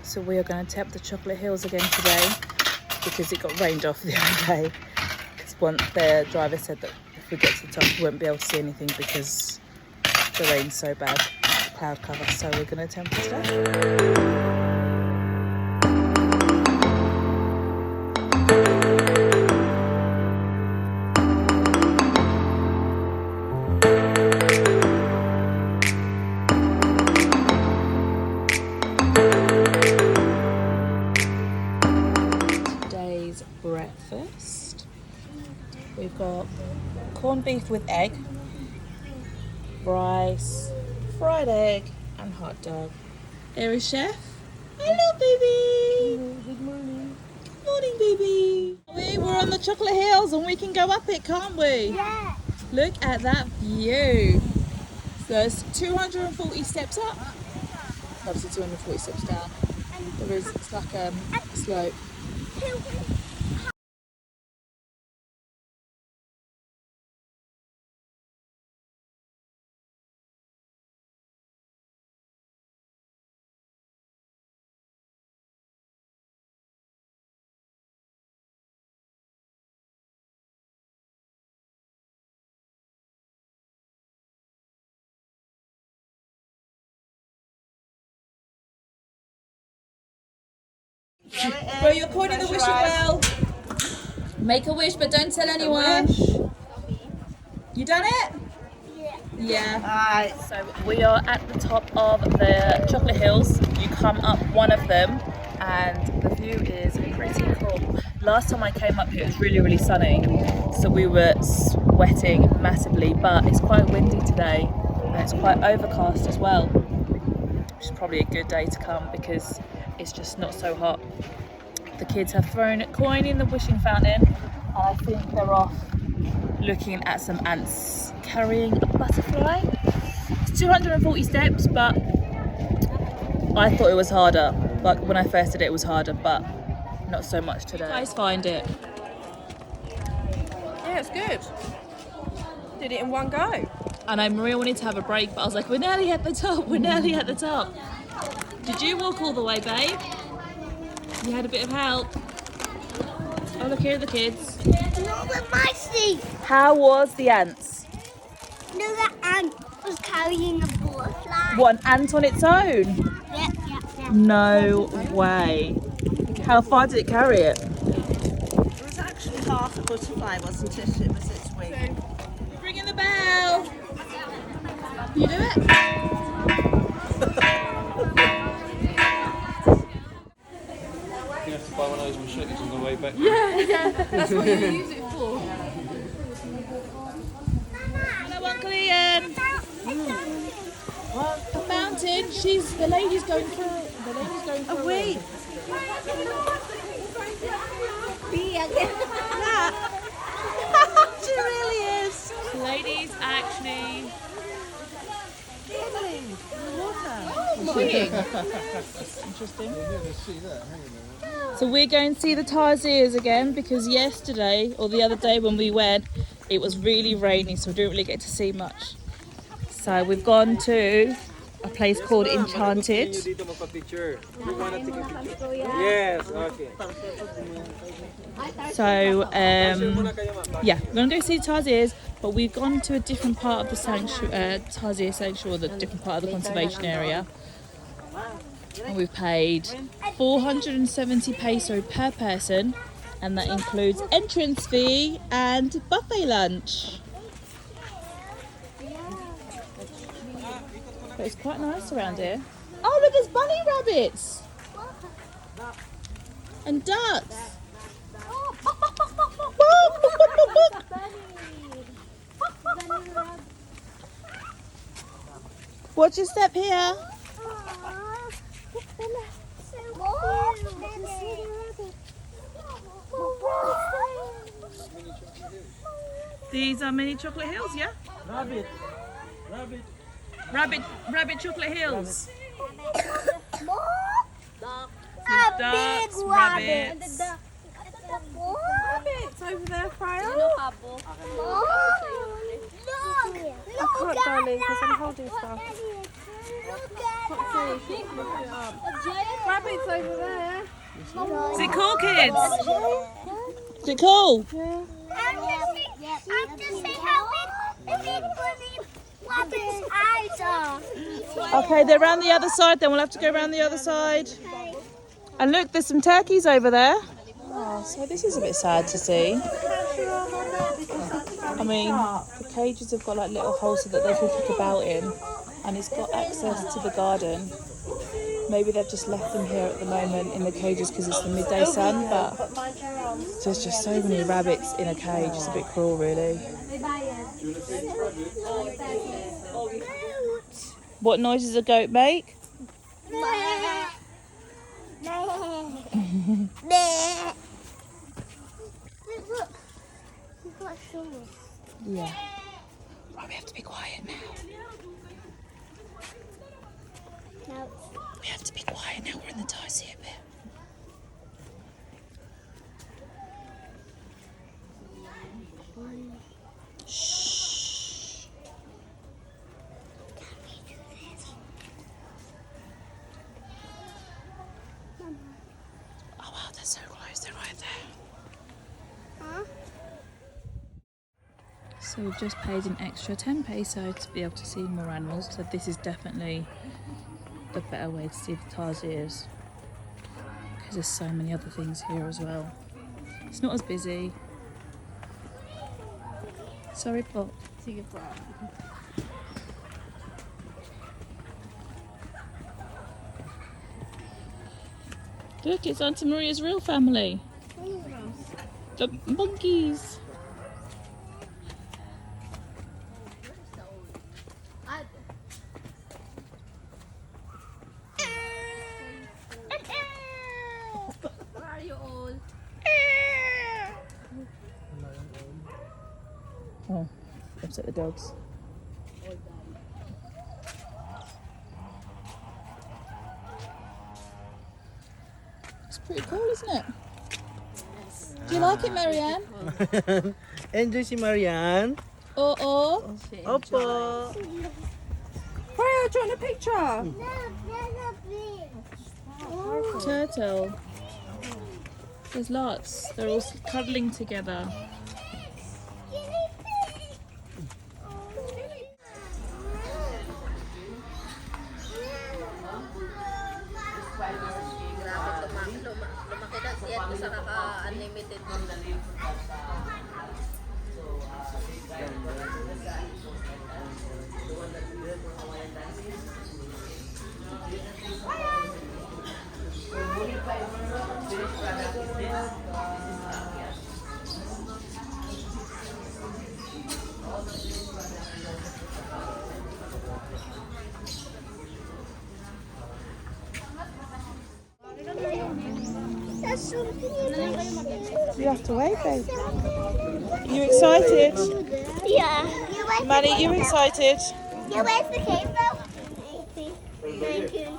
So we are going to attempt the Chocolate Hills again today because it got rained off the other day. Because the driver said that if we get to the top we won't be able to see anything because the rain's so bad, the cloud cover. So we're going to attempt it today. Breakfast. We've got corned beef with egg, rice, fried egg and hot dog. There is Chef. Hello baby. Good morning. Good morning baby. We're on the Chocolate Hills and we can go up it, can't we? Yeah. Look at that view. So there's 240 steps up. Obviously 240 steps down. It's like a slope. Bro, you're pointing the wishing well. Make a wish, but don't tell anyone. You done it? Yeah. Alright. So we are at the top of the Chocolate Hills. You come up one of them and the view is pretty cool. Last time I came up here it was really, really sunny. So we were sweating massively, but it's quite windy today and it's quite overcast as well. Which is probably a good day to come because it's just not so hot. The kids have thrown a coin in the wishing fountain and I think they're off looking at some ants carrying a butterfly. It's 240 steps, but I thought it was harder. Like when I first did it, it was harder, but not so much today. You guys find it? Yeah, it's good. Did it in one go. And Maria wanted to have a break, but I was like, we're nearly at the top, we're nearly at the top. Did you walk all the way, babe? You had a bit of help. Oh, look, here are the kids. Not with my seat. How was the ants? No, the ant was carrying a butterfly. What, an ant on its own? Yeah. No way. How far did it carry it? It was actually half a butterfly, wasn't it? It was its wing. Ringing the bell. You do it? You have to buy one of those machetes on the way back. Yeah. That's what you use it for. Hello, Uncle Ian. A fountain. The lady's going through. Oh, wait. She really is. The lady's actually interesting. So we're going to see the 𝐂𝐥𝐬𝐻 again because yesterday or the other day when we went it was really rainy, so we didn't really get to see much. So we've gone to a place called Enchanted. Yes, okay. So yeah, we're gonna go see 𝐂𝐿𝐴𝐻, but we've gone to a different part of the 𝐂𝐿𝐴𝐻 sanctuary, the different part of the conservation area. And we've paid 470 peso per person, and that includes entrance fee and buffet lunch. But it's quite nice around here. Oh look, there's bunny rabbits and ducks. Watch your step here. These are mini Chocolate Hills, yeah? Rabbit Chocolate Hills. Ducks, rabbits. Rabbits over there, Freya. Look, can't, darling, because I'm holding stuff. Look Can't see. Look it up. Rabbits over there. Is it cool, kids? Is it cool? I'm just saying how big rabbit's eyes are. Okay, they're around the other side then. We'll have to go around the other side. And look, there's some turkeys over there. Oh, so this is a bit sad to see. I mean, the cages have got like little holes so that they can kick about in. And it's got access to the garden. Maybe they've just left them here at the moment in the cages because it's the midday sun, but there's just so many rabbits in a cage. It's a bit cruel, really. What noise does a goat make? Yeah. Right, we have to be quiet now. No. We have to be quiet now. We're in the Tarsier bit. Shh. Oh wow, they're so close. They're right there. Huh? So we've just paid an extra 10 peso to be able to see more animals. So this is definitely the better way to see the tarsiers because there's so many other things here as well. It's not as busy. Sorry, Pop. Look, it's Auntie Maria's real family. The monkeys. Oh, upset the dogs. It's pretty cool, isn't it? Do you like it, Marianne? Enjoy si Marianne. Oh. Opo. Freya, do you want a picture? Turtle. There's lots. They're all cuddling together. You have to wait, babe. You excited? Yeah. Maddie, you excited? Yeah, where's the cave though? 19,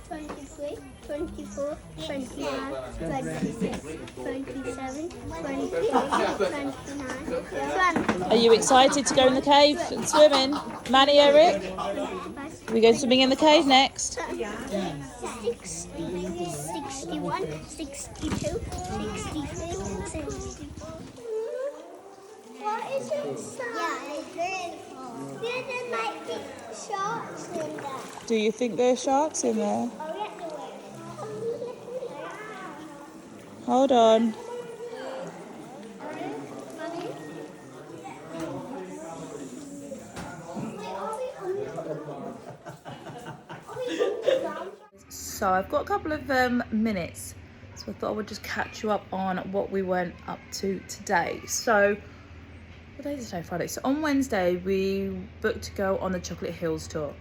20, 23, 24, 25, 26, 27, 28, 29, 30. Are you excited to go in the cave and swim in? Maddie, Eric? We go swimming in the cave next. 61, 62, 63, 64. What is inside? Yeah, it's beautiful. Yeah, there might be sharks in there. Do you think there are sharks in there? Oh, yeah. Hold on. So I've got a couple of minutes, so I thought I would just catch you up on what we went up to today. So what day is it today? Friday. So on Wednesday we booked to go on the Chocolate Hills tour.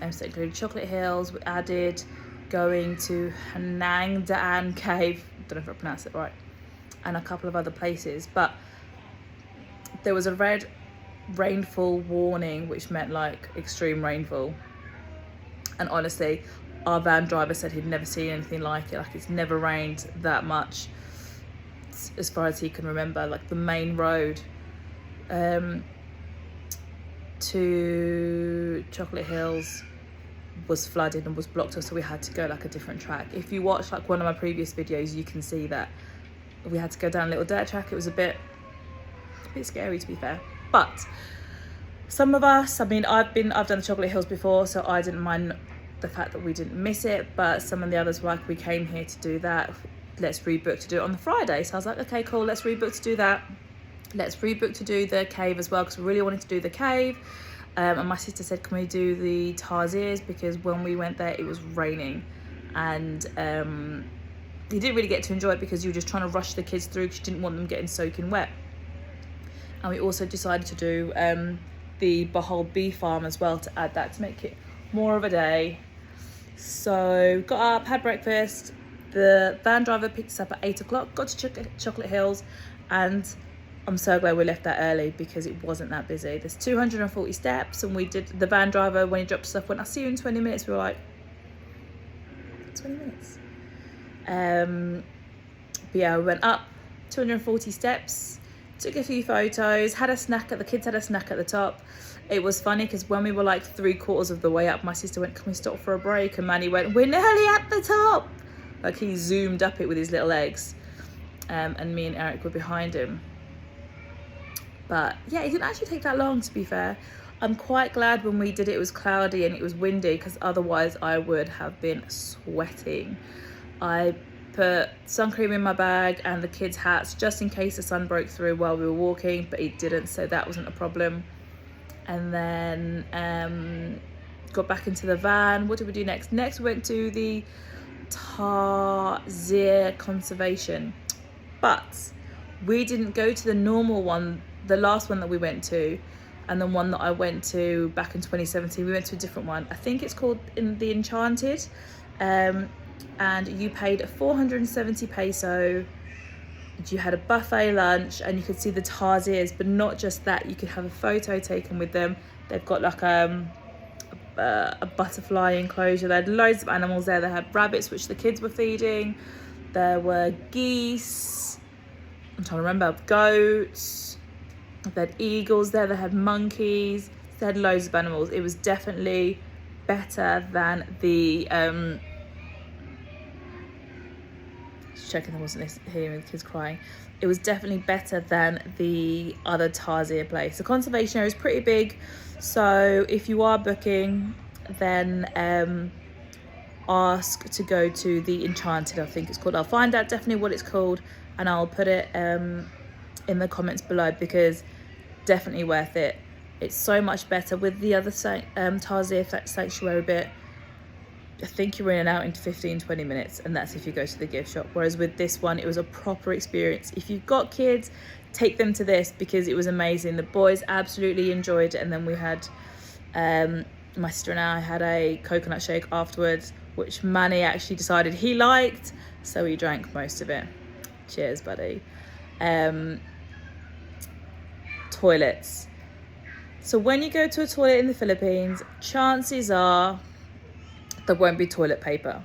So including Chocolate Hills, we added going to 𝐂𝐥𝐚𝐧 cave, don't know if I pronounced it right, and a couple of other places, but there was a red rainfall warning, which meant like extreme rainfall. And honestly, our van driver said he'd never seen anything like it. Like, it's never rained that much as far as he can remember. Like, the main road to Chocolate Hills was flooded and was blocked off, so we had to go like a different track. If you watch like one of my previous videos, you can see that we had to go down a little dirt track. It was a bit scary, to be fair, but some of us, I mean, I've done the Chocolate Hills before, so I didn't mind the fact that we didn't miss it, but some of the others were like, we came here to do that, let's rebook to do it on the Friday. So I was like, okay, cool, let's rebook to do that. Let's rebook to do the cave as well, because we really wanted to do the cave. And my sister said, can we do the 𝐂𝐸𝐲, because when we went there it was raining, and you didn't really get to enjoy it because you were just trying to rush the kids through because you didn't want them getting soaking wet. And we also decided to do the Bohol bee farm as well, to add that, to make it more of a day. So got up, had breakfast, the van driver picked us up at 8 o'clock, got to Chocolate Hills, and I'm so glad we left that early because it wasn't that busy. There's 240 steps, and we did, the van driver, when he dropped us off, went, I'll see you in 20 minutes. We were like, 20 minutes? But yeah, we went up 240 steps, took a few photos, had a snack the kids had a snack at the top. It was funny because when we were like 3/4 of the way up, my sister went, can we stop for a break? And Manny went, we're nearly at the top. Like, he zoomed up it with his little legs. And me and Eric were behind him. But yeah, it didn't actually take that long, to be fair. I'm quite glad when we did it, it was cloudy and it was windy, because otherwise I would have been sweating. I put sun cream in my bag and the kids' hats just in case the sun broke through while we were walking, but it didn't, so that wasn't a problem. And then got back into the van. What did we do next? Next we went to the 𝐂𝐸𝐲 conservation, but we didn't go to the normal one, the last one that we went to, and the one that I went to back in 2017. We went to a different one. I think it's called the Enchanted, and you paid 470 peso. You had a buffet lunch and you could see the 𝐂𝐸𝐲s, but not just that, you could have a photo taken with them. They've got like a butterfly enclosure. They had loads of animals there. They had rabbits, which the kids were feeding. There were geese, I'm trying to remember, goats. They had eagles there. They had monkeys. They had loads of animals. It was definitely better than the checking there wasn't hearing the kids crying. It was definitely better than the other 𝐂𝐸𝐲 place. The conservation area is pretty big, so if you are booking, then ask to go to the Enchanted, I think it's called. I'll find out definitely what it's called and I'll put it in the comments below, because definitely worth it. It's so much better. With the other 𝐂𝐸𝐲 sanctuary bit, I think you're in and out in 15-20 minutes, and that's if you go to the gift shop. Whereas with this one, it was a proper experience. If you've got kids, take them to this because it was amazing. The boys absolutely enjoyed it. And then we had, my sister and I had a coconut shake afterwards, which Manny actually decided he liked, so he drank most of it. Cheers, buddy. Toilets. So when you go to a toilet in the Philippines, chances are there won't be toilet paper.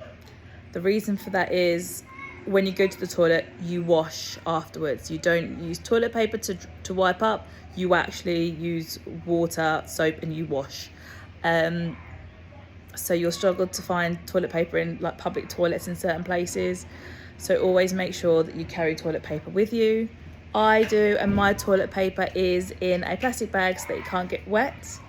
The reason for that is when you go to the toilet, you wash afterwards. You don't use toilet paper to wipe up. You actually use water, soap, and you wash. So you'll struggle to find toilet paper in like public toilets in certain places. So always make sure that you carry toilet paper with you. I do, and my toilet paper is in a plastic bag so that it can't get wet.